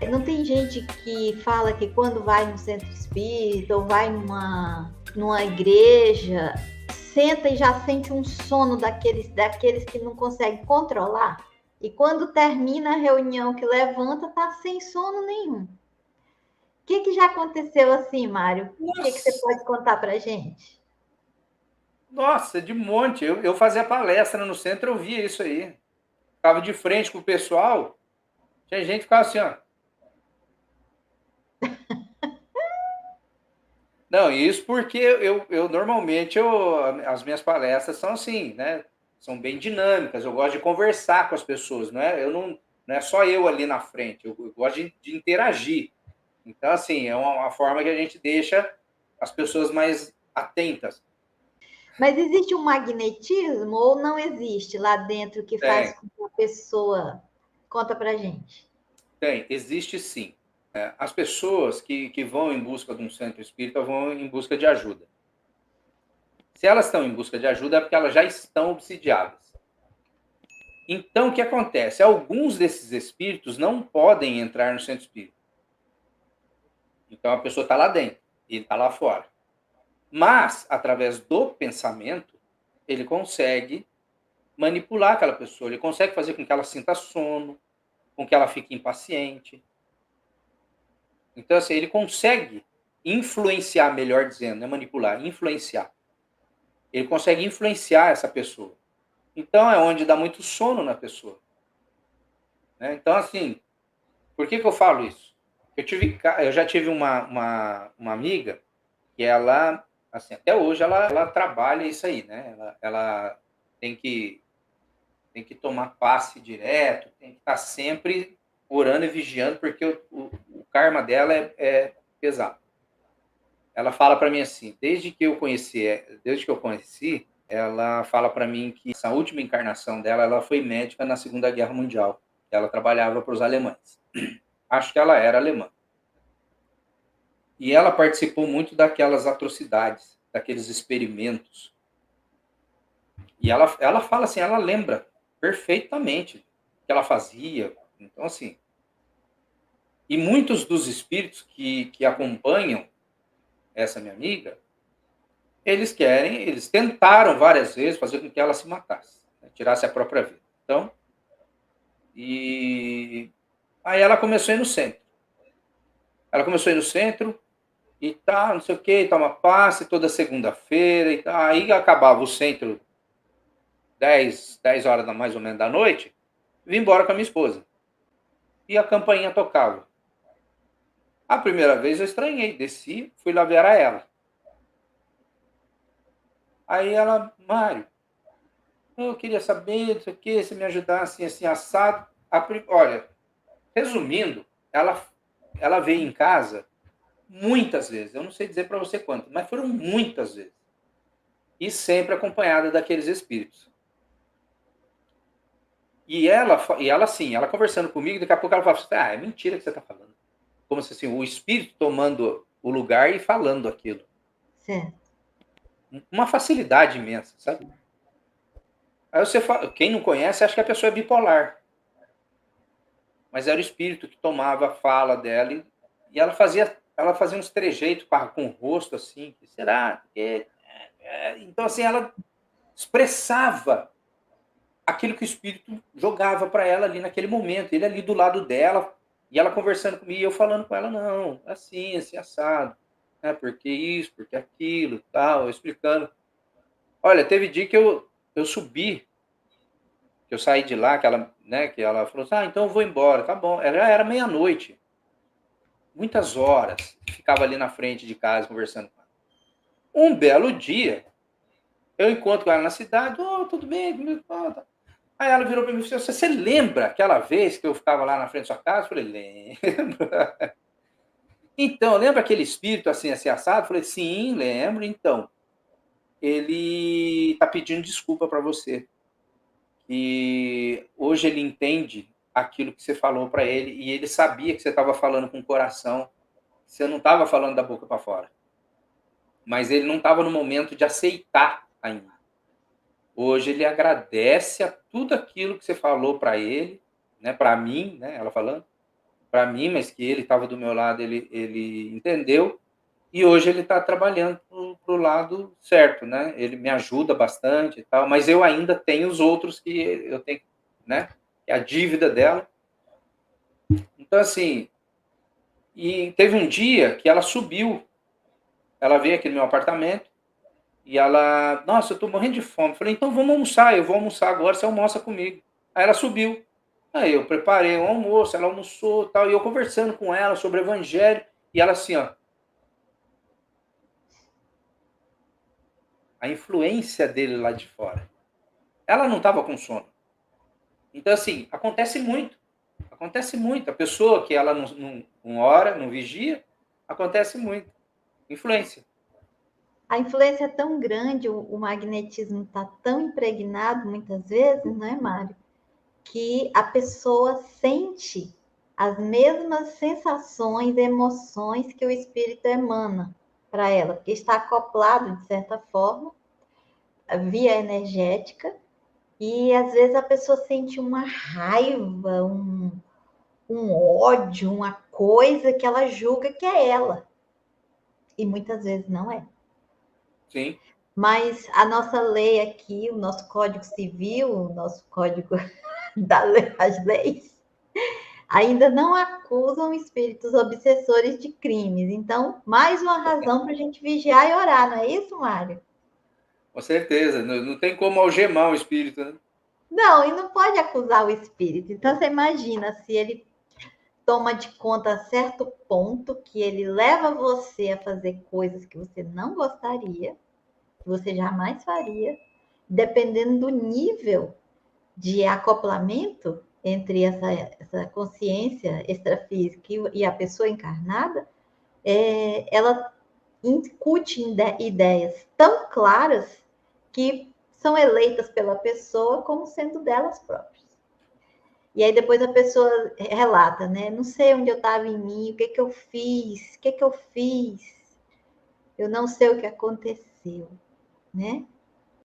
Não tem gente que fala que quando vai no centro espírita ou vai numa igreja, senta e já sente um sono daqueles que não conseguem controlar? E quando termina a reunião que levanta, tá sem sono nenhum. O que já aconteceu assim, Mário? O que você Nossa, pode contar pra gente? nossa, de monte. Eu fazia palestra no centro, eu via isso aí. Ficava de frente com o pessoal, tinha gente que ficava assim, ó. Não, isso porque eu normalmente as minhas palestras são assim, né? São bem dinâmicas. Eu gosto de conversar com as pessoas, não é? Não é só eu ali na frente. Eu gosto de interagir. Então, assim, é uma forma que a gente deixa as pessoas mais atentas. Mas existe um magnetismo ou não existe lá dentro que faz Tem, com que a pessoa conta pra gente? tem, existe sim. As pessoas que vão em busca de um centro espírita vão em busca de ajuda. Se elas estão em busca de ajuda, é porque elas já estão obsidiadas. Então, o que acontece? Alguns desses espíritos não podem entrar no centro espírita. Então, a pessoa está lá dentro, ele está lá fora. Mas, através do pensamento, ele consegue manipular aquela pessoa, ele consegue fazer com que ela sinta sono, com que ela fique impaciente. Então, assim, ele consegue influenciar, melhor dizendo, não é manipular, influenciar. Ele consegue influenciar essa pessoa. Então, é onde dá muito sono na pessoa. Né? Então, assim, por que eu falo isso? Eu já tive uma amiga que ela, assim, até hoje ela trabalha isso aí, né? Ela tem que tomar passe direto, tem que estar sempre orando e vigiando, porque o karma dela é pesado. Ela fala para mim assim, desde que eu conheci, ela fala para mim que essa última encarnação dela, ela foi médica na Segunda Guerra Mundial. Ela trabalhava para os alemães. Acho que ela era alemã. E ela participou muito daquelas atrocidades, daqueles experimentos. E ela fala assim, ela lembra perfeitamente o que ela fazia. Então, assim, e muitos dos espíritos que acompanham essa minha amiga, eles tentaram várias vezes fazer com que ela se matasse, né, tirasse a própria vida. Então, e aí ela começou a ir no centro. Ela começou a ir no centro e tal, não sei o que, toma passe toda segunda-feira e tal. Aí acabava o centro 10 horas mais ou menos da noite, vim embora com a minha esposa. E a campainha tocava. A primeira vez eu estranhei, desci, fui lá ver a ela. Aí ela, Mário, eu queria saber, não sei o que, se me ajudar assim, assim, assado. Olha, resumindo, ela veio em casa muitas vezes, eu não sei dizer para você quantas, mas foram muitas vezes. E sempre acompanhada daqueles espíritos. E ela assim, ela conversando comigo, daqui a pouco ela fala assim, é mentira que você está falando. Como se assim, o espírito tomando o lugar e falando aquilo. Certo. Uma facilidade imensa, sabe? Aí você fala, quem não conhece acha que a pessoa é bipolar. Mas era o espírito que tomava a fala dela e ela fazia uns trejeitos com o rosto assim, que será? Então assim, ela expressava aquilo que o espírito jogava para ela ali naquele momento, ele ali do lado dela, e ela conversando comigo, e eu falando com ela, não, assim, assim, assado, né, porque isso, porque aquilo, tal, eu explicando. Olha, teve dia que eu subi, que eu saí de lá, que ela falou assim, então eu vou embora, tá bom, era meia-noite, muitas horas, ficava ali na frente de casa conversando com ela. Um belo dia, eu encontro com ela na cidade, tudo bem, Aí ela virou para mim e falou: Você lembra aquela vez que eu ficava lá na frente da sua casa? Eu falei: Lembro. Então, lembra aquele espírito assim, assim, assado? Eu falei: Sim, lembro. Então, ele está pedindo desculpa para você. E hoje ele entende aquilo que você falou para ele e ele sabia que você estava falando com o coração. Você não estava falando da boca para fora. Mas ele não estava no momento de aceitar ainda. Hoje ele agradece a tudo aquilo que você falou para ele, né, para mim, né, ela falando, para mim, mas que ele estava do meu lado, ele entendeu, e hoje ele está trabalhando para o lado certo, né? Ele me ajuda bastante e tal, mas eu ainda tenho os outros que eu tenho, né? A dívida dela. Então, assim, e teve um dia que ela subiu, ela veio aqui no meu apartamento, e ela, nossa, eu tô morrendo de fome. Falei, então vamos almoçar, eu vou almoçar agora, você almoça comigo. Aí ela subiu. Aí eu preparei um almoço, ela almoçou tal, e eu conversando com ela sobre o evangelho, e ela assim, ó. A influência dele lá de fora. Ela não estava com sono. Então, assim, acontece muito. Acontece muito. A pessoa que ela não ora, não vigia, acontece muito. Influência. A influência é tão grande, o magnetismo está tão impregnado muitas vezes, não é, Mário? Que a pessoa sente as mesmas sensações, emoções que o espírito emana para ela, porque está acoplado, de certa forma, via energética, e às vezes a pessoa sente uma raiva, um ódio, uma coisa que ela julga que é ela, e muitas vezes não é. Sim. Mas a nossa lei aqui, o nosso Código Civil, o nosso Código das leis, ainda não acusam espíritos obsessores de crimes. Então, mais uma razão para a gente vigiar e orar, não é isso, Mário? Com certeza. Não tem como algemar o espírito, né? Não, e não pode acusar o espírito. Então, você imagina se ele toma de conta a certo ponto que ele leva você a fazer coisas que você não gostaria, que você jamais faria, dependendo do nível de acoplamento entre essa consciência extrafísica e a pessoa encarnada, ela incute ideias tão claras que são eleitas pela pessoa como sendo delas próprias. E aí depois a pessoa relata, né? Não sei onde eu estava em mim, o que que eu fiz, o que que eu fiz, eu não sei o que aconteceu, né?